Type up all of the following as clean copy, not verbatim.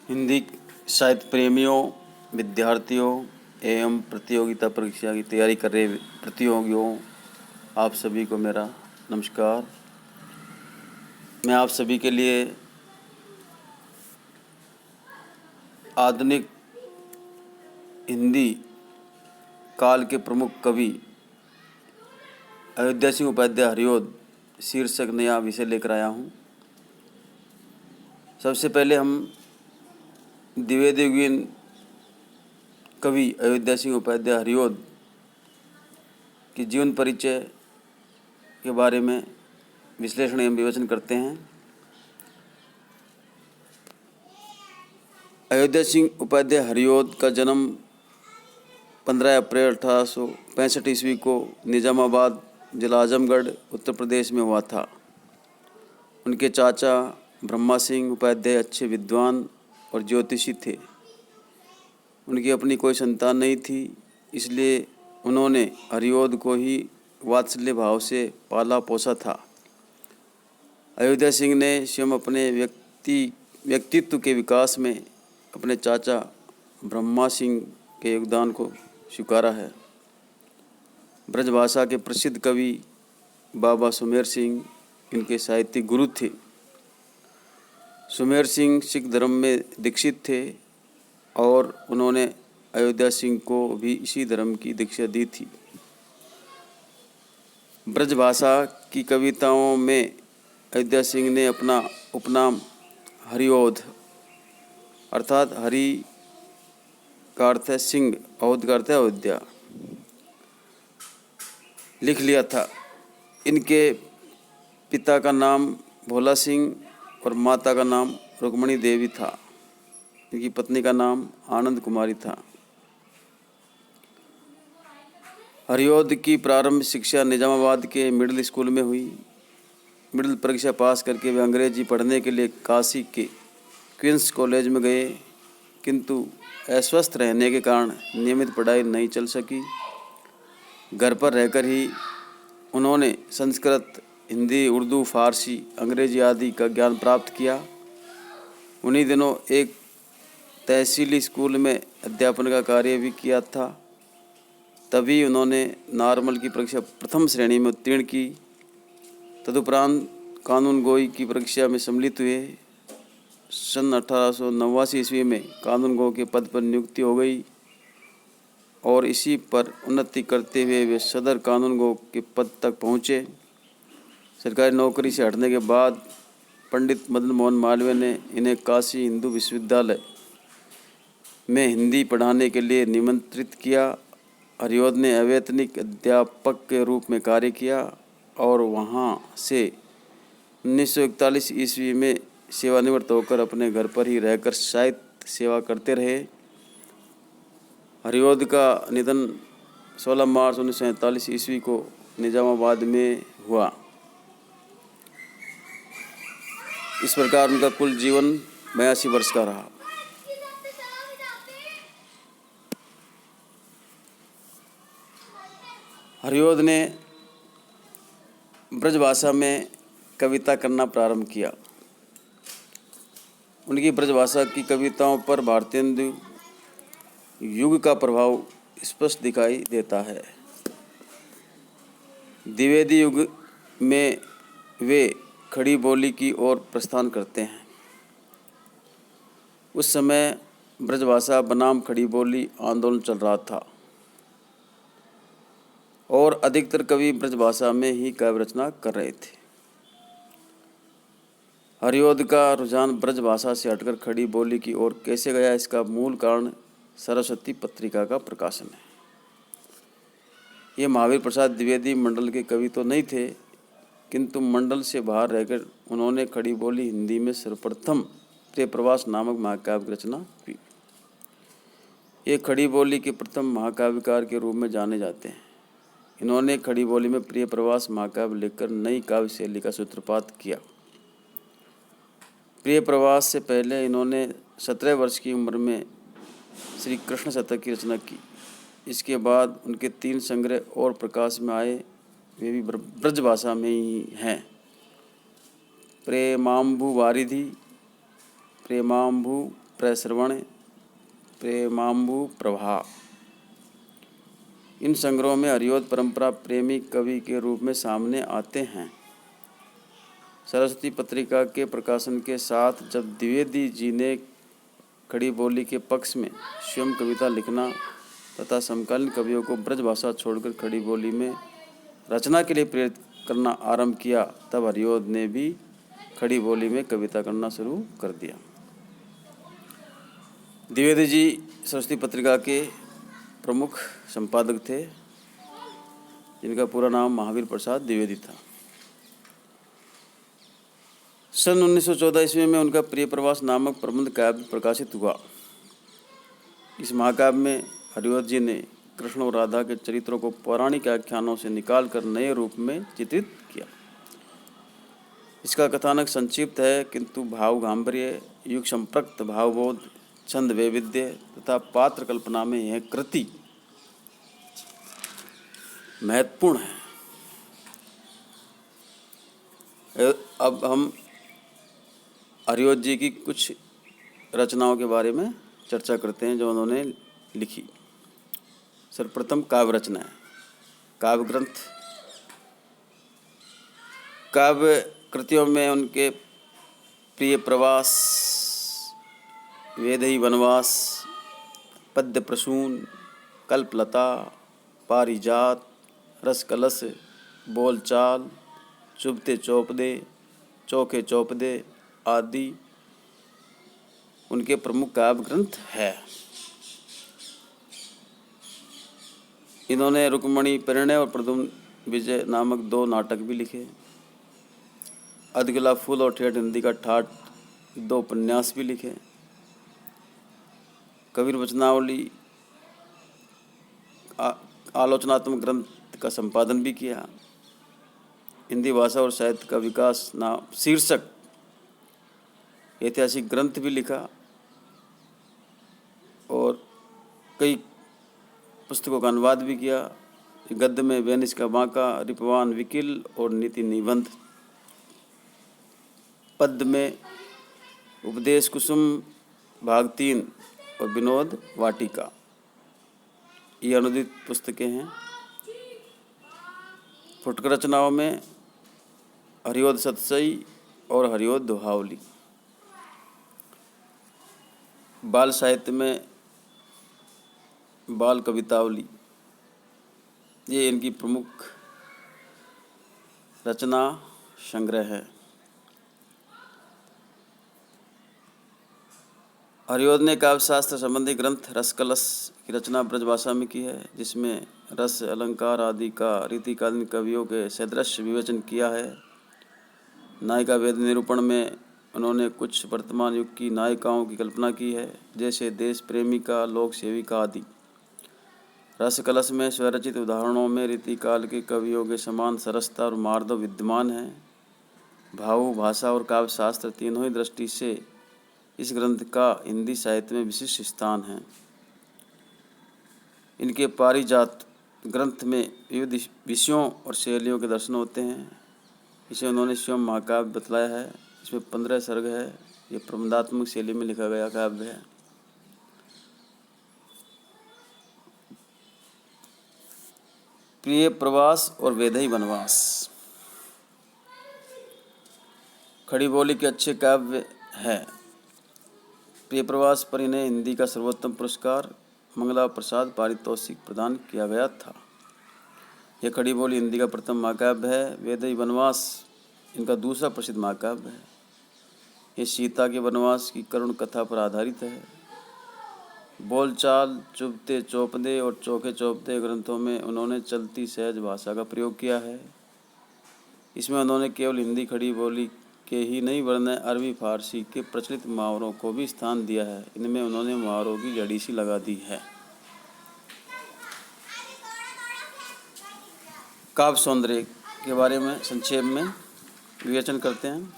हिंदी साहित्य प्रेमियों, विद्यार्थियों एवं प्रतियोगिता परीक्षा की तैयारी कर रहे प्रतियोगियों, आप सभी को मेरा नमस्कार। मैं आप सभी के लिए आधुनिक हिंदी काल के प्रमुख कवि अयोध्या सिंह उपाध्याय हरिओद शीर्षक नया विषय लेकर आया हूँ। सबसे पहले हम द्विवेदी युगीन कवि अयोध्या सिंह उपाध्याय हरिओद की जीवन परिचय के बारे में विश्लेषण एवं विवेचन करते हैं। अयोध्या सिंह उपाध्याय हरिओद का जन्म 15 अप्रैल 1865 ईस्वी को निजामाबाद जिला आजमगढ़ उत्तर प्रदेश में हुआ था। उनके चाचा ब्रह्मा सिंह उपाध्याय अच्छे विद्वान और ज्योतिषी थे। उनकी अपनी कोई संतान नहीं थी, इसलिए उन्होंने हरिओद को ही वात्सल्य भाव से पाला पोसा था। अयोध्या सिंह ने स्वयं अपने व्यक्तित्व के विकास में अपने चाचा ब्रह्मा सिंह के योगदान को स्वीकारा है। ब्रजभाषा के प्रसिद्ध कवि बाबा सुमेर सिंह इनके साहित्यिक गुरु थे। सुमेर सिंह सिख धर्म में दीक्षित थे और उन्होंने अयोध्या सिंह को भी इसी धर्म की दीक्षा दी थी। ब्रजभाषा की कविताओं में अयोध्या सिंह ने अपना उपनाम हरिओद अर्थात हरि का अर्थ है सिंह, औध का अर्थ है अयोध्या, लिख लिया था। इनके पिता का नाम भोला सिंह और माता का नाम रुक्मणी देवी था। इनकी पत्नी का नाम आनंद कुमारी था। हरिओद की प्रारंभिक शिक्षा निजामाबाद के मिडिल स्कूल में हुई। मिडिल परीक्षा पास करके वे अंग्रेजी पढ़ने के लिए काशी के क्वींस कॉलेज में गए, किंतु अस्वस्थ रहने के कारण नियमित पढ़ाई नहीं चल सकी। घर पर रहकर ही उन्होंने संस्कृत, हिंदी, उर्दू, फारसी, अंग्रेजी आदि का ज्ञान प्राप्त किया। उन्हीं दिनों एक तहसीली स्कूल में अध्यापन का कार्य भी किया था। तभी उन्होंने नॉर्मल की परीक्षा प्रथम श्रेणी में उत्तीर्ण की। तदुपरांत कानून गोई की परीक्षा में सम्मिलित हुए। सन 1889 ईस्वी में कानून गो के पद पर नियुक्ति हो गई और इसी पर उन्नति करते हुए वे सदर कानून गो के पद तक पहुँचे। सरकारी नौकरी से हटने के बाद पंडित मदन मोहन मालवीय ने इन्हें काशी हिंदू विश्वविद्यालय में हिंदी पढ़ाने के लिए निमंत्रित किया। हरिओद ने अवैतनिक अध्यापक के रूप में कार्य किया और वहां से 1941 ईस्वी में सेवानिवृत्त होकर अपने घर पर ही रहकर साहित्य सेवा करते रहे। हरिओद का निधन 16 मार्च 1947 ईस्वी को निजामाबाद में हुआ। इस प्रकार उनका कुल जीवन 82 वर्ष का रहा। हरिओद ने ब्रजभाषा में कविता करना प्रारंभ किया। उनकी ब्रजभाषा की कविताओं पर भारतेंदु युग का प्रभाव स्पष्ट दिखाई देता है। द्विवेदी युग में वे खड़ी बोली की ओर प्रस्थान करते हैं। उस समय ब्रजभाषा बनाम खड़ी बोली आंदोलन चल रहा था और अधिकतर कवि ब्रजभाषा में ही काव्य रचना कर रहे थे। हरिओद का रुझान ब्रजभाषा से हटकर खड़ी बोली की ओर कैसे गया, इसका मूल कारण सरस्वती पत्रिका का प्रकाशन है। ये महावीर प्रसाद द्विवेदी मंडल के कवि तो नहीं थे, किंतु मंडल से बाहर रहकर उन्होंने खड़ी बोली हिंदी में सर्वप्रथम प्रिय प्रवास नामक महाकाव्य की रचना की। ये खड़ी बोली के प्रथम महाकाव्यकार के रूप में जाने जाते हैं। इन्होंने खड़ी बोली में प्रिय प्रवास महाकाव्य लिखकर नई काव्य शैली का सूत्रपात किया। प्रिय प्रवास से पहले इन्होंने 17 वर्ष की उम्र में श्री कृष्ण शतक की रचना की। इसके बाद उनके 3 संग्रह और प्रकाश में आए, वे भी ब्रजभाषा में ही हैं। प्रेमांबु वारिधि, प्रेमांबु प्रश्रवण, प्रेमाम्बु प्रभा। इन संग्रहों में हरिओद परंपरा प्रेमी कवि के रूप में सामने आते हैं। सरस्वती पत्रिका के प्रकाशन के साथ जब द्विवेदी जी ने खड़ी बोली के पक्ष में स्वयं कविता लिखना तथा समकालीन कवियों को ब्रज भाषा छोड़कर खड़ी बोली में रचना के लिए प्रेरित करना आरंभ किया, तब हरिओद ने भी खड़ी बोली में कविता करना शुरू कर दिया। द्विवेदी जी सरस्वती पत्रिका के प्रमुख संपादक थे, जिनका पूरा नाम महावीर प्रसाद द्विवेदी था। सन 1914 ईस्वी में उनका प्रिय प्रवास नामक प्रबंध काव्य प्रकाशित हुआ। इस महाकाव्य में हरिओद जी ने कृष्ण और राधा के चरित्रों को पौराणिक आख्यानों से निकालकर नए रूप में चित्रित किया। इसका कथानक संक्षिप्त है, किंतु भाव गांभीर्य, युग संप्रक्त भावबोध, छंद वैविध्य तथा पात्र कल्पना में यह कृति महत्वपूर्ण है। अब हम हरिओद जी की कुछ रचनाओं के बारे में चर्चा करते हैं जो उन्होंने लिखी। सर्वप्रथम काव्य रचना है। काव्य ग्रंथ, काव्य कृतियों में उनके प्रिय प्रवास, वेदई वनवास, पद्य प्रसून, कल्पलता, पारिजात, रसकलश, बोलचाल, चुभते चौपदे, चौके चौपदे आदि उनके प्रमुख काव्य ग्रंथ है। इन्होंने रुक्मणी परिणय और प्रद्युम्न विजय नामक 2 नाटक भी लिखे। अधगला फूल और ठेठ हिंदी का ठाठ 2 उपन्यास भी लिखे। कबीर वचनावली आलोचनात्मक ग्रंथ का संपादन भी किया। हिंदी भाषा और साहित्य का विकास नाम शीर्षक ऐतिहासिक ग्रंथ भी लिखा और कई पुस्तकों का अनुवाद भी किया। गद्य में वेनिस का बांका, रिपवान विकिल और नीति निबंध। पद्य में उपदेश कुसुम भाग 3 और विनोद वाटिका, ये अनुदित पुस्तकें हैं। फुटकर रचनाओं में हरिओद सतसई और हरिओद दोहावली। बाल साहित्य में बाल कवितावली, ये इनकी प्रमुख रचना संग्रह है। हरिओद ने काव्यशास्त्र संबंधी ग्रंथ रसकलश की रचना ब्रजभाषा में की है, जिसमें रस, अलंकार आदि का रीतिकालीन कवियों के सदृश विवेचन किया है। नायिका वेद निरूपण में उन्होंने कुछ वर्तमान युग की नायिकाओं की कल्पना की है, जैसे देश प्रेमिका, लोक सेविका आदि। रसकलश में स्वरचित उदाहरणों में रीतिकाल के कवियों के समान सरसता और मार्दव विद्यमान है। भाव, भाषा और काव्यशास्त्र तीनों ही दृष्टि से इस ग्रंथ का हिंदी साहित्य में विशिष्ट स्थान है। इनके पारिजात ग्रंथ में विविध विषयों और शैलियों के दर्शन होते हैं। इसे उन्होंने स्वयं महाकाव्य बतलाया है। इसमें 15 सर्ग है। ये प्रबंधात्मक शैली में लिखा गया काव्य है। प्रिय प्रवास और वेदई वनवास खड़ी बोली के अच्छे काव्य है। प्रिय प्रवास पर इन्हें हिंदी का सर्वोत्तम पुरस्कार मंगला प्रसाद पारितोषिक प्रदान किया गया था। यह खड़ी बोली हिंदी का प्रथम महाकाव्य है। वेदई वनवास इनका दूसरा प्रसिद्ध महाकाव्य है। ये सीता के वनवास की करुण कथा पर आधारित है। बोलचाल, चुभते चौपदे और चौके चौपदे ग्रंथों में उन्होंने चलती सहज भाषा का प्रयोग किया है। इसमें उन्होंने केवल हिंदी खड़ी बोली के ही नहीं वरन अरबी फारसी के प्रचलित मुहावरों को भी स्थान दिया है। इनमें उन्होंने मुहावरों की जड़ी सी लगा दी है। काव्य सौंदर्य के बारे में संक्षेप में विवेचन करते हैं।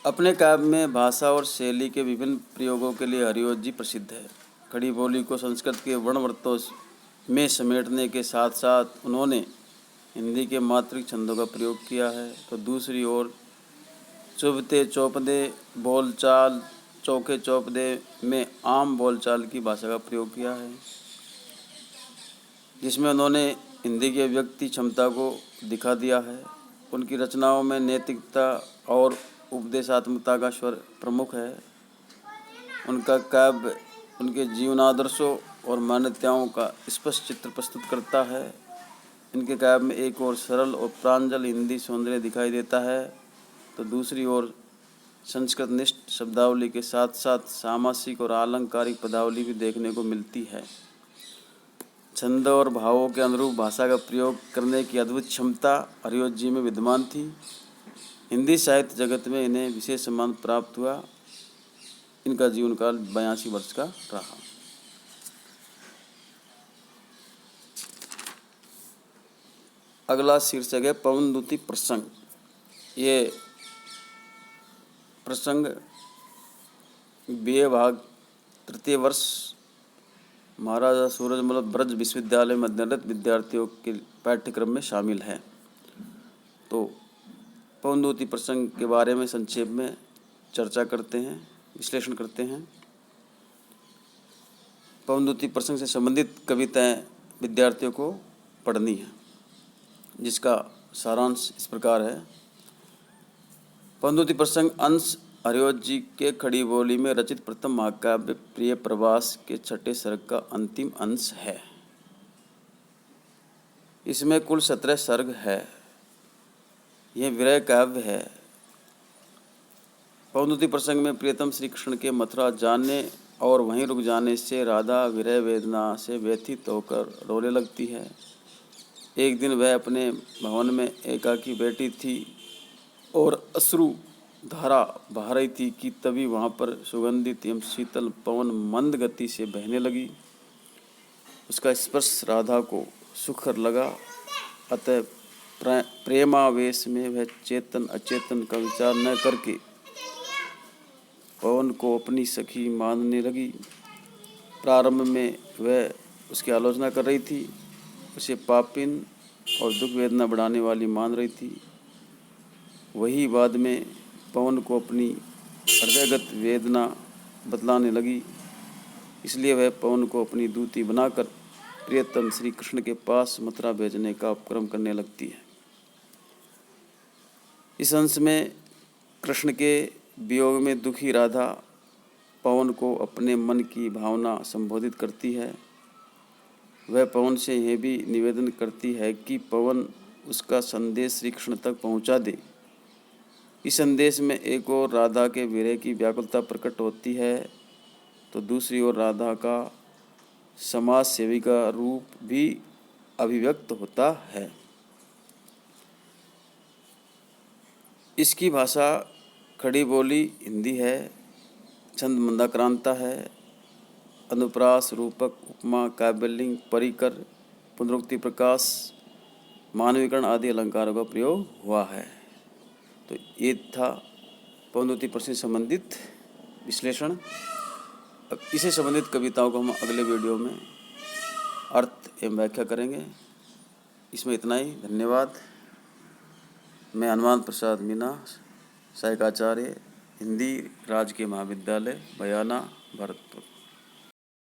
अपने काव्य में भाषा और शैली के विभिन्न प्रयोगों के लिए हरिओद जी प्रसिद्ध है। खड़ी बोली को संस्कृत के वर्णवृत्तों में समेटने के साथ साथ उन्होंने हिंदी के मात्रिक छंदों का प्रयोग किया है, तो दूसरी ओर चुभते चौपदे बोलचाल चौके चौपदे में आम बोलचाल की भाषा का प्रयोग किया है, जिसमें उन्होंने हिंदी की अभिव्यक्ति क्षमता को दिखा दिया है। उनकी रचनाओं में नैतिकता और उपदेशात्मकता का स्वर प्रमुख है। उनका काव्य उनके जीवनादर्शों और मान्यताओं का स्पष्ट चित्र प्रस्तुत करता है। इनके काव्य में एक ओर सरल और प्रांजल हिंदी सौंदर्य दिखाई देता है, तो दूसरी ओर संस्कृतनिष्ठ शब्दावली के साथ साथ सामासिक और आलंकारिक पदावली भी देखने को मिलती है। छंद और भावों के अनुरूप भाषा का प्रयोग करने की अद्भुत क्षमता हरिओत जी में विद्यमान थी। हिंदी साहित्य जगत में इन्हें विशेष सम्मान प्राप्त हुआ। इनका जीवनकाल 82 वर्ष का रहा। अगला शीर्षक है पवनदूती प्रसंग। ये प्रसंग BA भाग 3 वर्ष महाराजा सूरजमल ब्रज विश्वविद्यालय में अध्ययनरत विद्यार्थियों के पाठ्यक्रम में शामिल है। तो पवनदूती प्रसंग के बारे में संक्षेप में चर्चा करते हैं, विश्लेषण करते हैं। पवनदूती प्रसंग से संबंधित कविताएं विद्यार्थियों को पढ़नी है, जिसका सारांश इस प्रकार है। पवनदूती प्रसंग अंश हरिओत जी के खड़ी बोली में रचित प्रथम महाकाव्य प्रिय प्रवास के 6ठे सर्ग का अंतिम अंश है। इसमें कुल 17 सर्ग है। यह विरह काव्य है। पवनदूती प्रसंग में प्रियतम श्री कृष्ण के मथुरा जाने और वहीं रुक जाने से राधा विरह वेदना से व्यथित होकर रोने लगती है। एक दिन वह अपने भवन में एकाकी बैठी थी और अश्रु धारा बह रही थी कि तभी वहाँ पर सुगंधित एवं शीतल पवन मंद गति से बहने लगी। उसका स्पर्श राधा को सुखद लगा। अतः प्रेमावेश में वह चेतन अचेतन का विचार न करके पवन को अपनी सखी मानने लगी। प्रारंभ में वह उसकी आलोचना कर रही थी, उसे पापिन और दुख वेदना बढ़ाने वाली मान रही थी। वही बाद में पवन को अपनी हृदयगत वेदना बतलाने लगी। इसलिए वह पवन को अपनी दूती बनाकर प्रियतम श्री कृष्ण के पास मथुरा भेजने का उपक्रम करने लगती है। इस अंश में कृष्ण के वियोग में दुखी राधा पवन को अपने मन की भावना संबोधित करती है। वह पवन से यह भी निवेदन करती है कि पवन उसका संदेश श्री कृष्ण तक पहुंचा दे। इस संदेश में एक ओर राधा के विरह की व्याकुलता प्रकट होती है, तो दूसरी ओर राधा का समाज सेविका रूप भी अभिव्यक्त होता है। इसकी भाषा खड़ी बोली हिंदी है। छंद मंदाक्रांता है। अनुप्रास, रूपक, उपमा, काव्यलिंग, परिकर, पुनरुक्ति, प्रकाश, मानवीकरण आदि अलंकारों का प्रयोग हुआ है। तो ये था पवनदूती प्रसंग से संबंधित विश्लेषण। अब इसे संबंधित कविताओं को हम अगले वीडियो में अर्थ एवं व्याख्या करेंगे। इसमें इतना ही। धन्यवाद। मैं हनुमान प्रसाद मीना, सहायक आचार्य, हिंदी, राजकीय महाविद्यालय, बयाना, भरतपुर।